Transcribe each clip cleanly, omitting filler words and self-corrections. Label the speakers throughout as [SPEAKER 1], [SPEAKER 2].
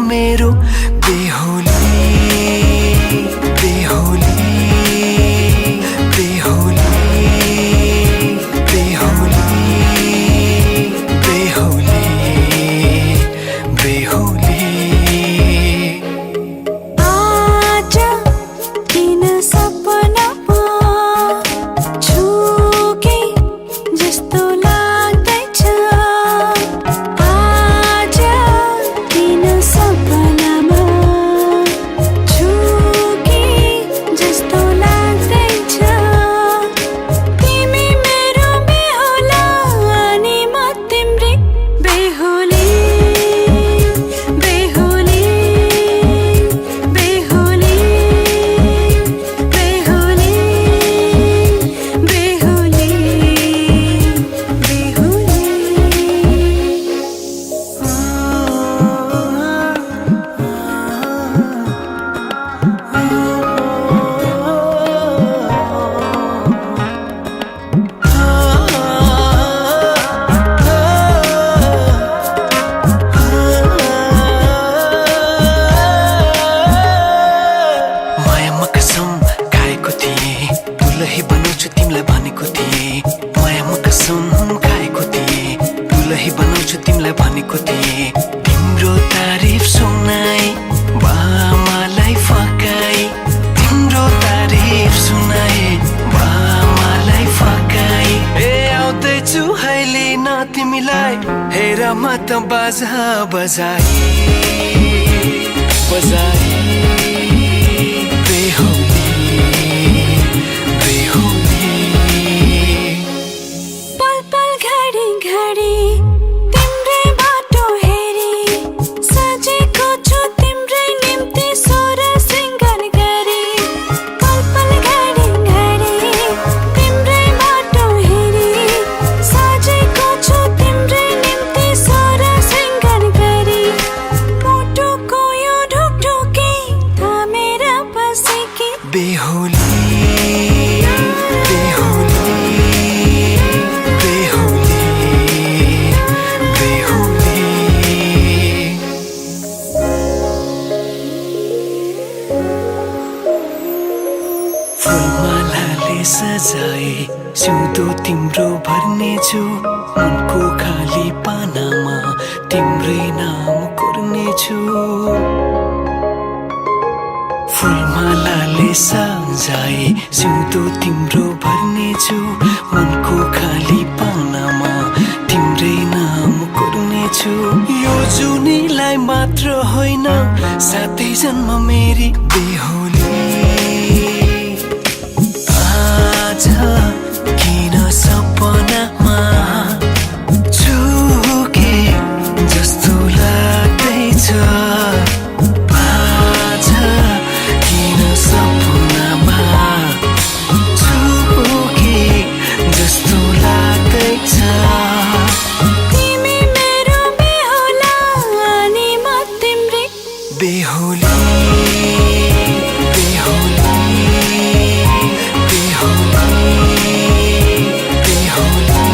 [SPEAKER 1] मेरो बेहोली बेहोली बेहोली बेहोली बेहोली बेहोली
[SPEAKER 2] आजा किन सपनामा छुके जस्तो लाग्दैछ आजा किन सपनामा छुके जस्तो लाग्दैछ तिमी मेरो बेहुला अनि म तिम्रै बेहुली बेहुली बेहुली बेहुली बेहुली
[SPEAKER 1] मायामा कसम खाएको थिएँ दुलही बनाउँछु तिमीलाई भनेको थिएँ मायामा कसम खाएको थिएँ दुलही बनाउँछु तिमीलाई भनेको थिएँ तिम्रो तारिफ सुनाई बामालाई फकाई तिम्रो तारिफ सुनाई बामालाई फकाई ए आउँदैछु अहिले न तिमीलाई हेर म त बाजा बजाई बजाई बेहोली बेहोली
[SPEAKER 2] पल पल घडी घडी तिम्रै बाटो हेरी सजेको छु तिम्रै निम्ति सोर सिंगार गरी पल पल घडी घडी तिम्रै बाटो हेरी सजेको छु तिम्रै निम्ति सोर सिंगार गरी मुटुको यो ढुकढुकी थामेर बसेकी
[SPEAKER 1] बेहोली बेहोली बेहोली बेहोली फुलमालाले सजाए सिउँदो तिम्रो भर्नेछु मनको खाली पानामा तिम्रै नाम कोर्नेछु फुलमालाले सजाए सिउँदो तिम्रो भर्नेछु मनको खाली पानामा तिम्रै नाम कोर्नेछु यो जुनीलाई मात्र होइन साथै जन्म मेरी बेहोली आजा किन सपनामा छुके जस्तो लाग्दैछ आजा किन सपनामा छुके जस्तो लाग्दैछ
[SPEAKER 2] तिमी मेरो बेहुला अनि म तिम्रै
[SPEAKER 1] बेहोली बेहोली बेहोली बेहोली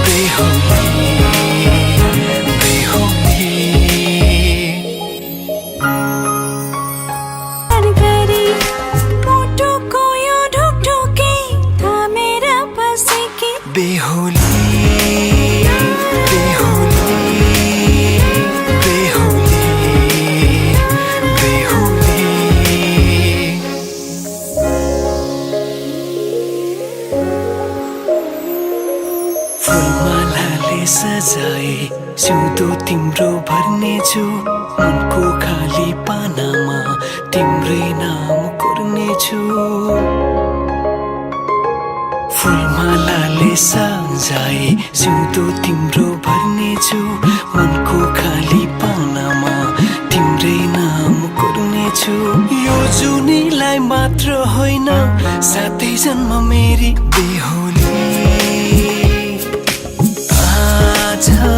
[SPEAKER 1] बेहोली बेहोली
[SPEAKER 2] गरी मुटुको यो ढुकढुकी थामेर बसेकी
[SPEAKER 1] बेहोली बेहोली बेहोली बेहोली फुलमालाले सजाए सिउँदो तिम्रो भर्नेछु मनको खाली पानामा तिम्रै नाम कोर्नेछु फुलमालाले सजाए सिउँदो तिम्रो भर्नेछु मनको खाली पानामा तिम्रै नाम कोर्नेछु यो जुनीलाई मात्र होइन साथै जन्म मेरी बेहोली आजा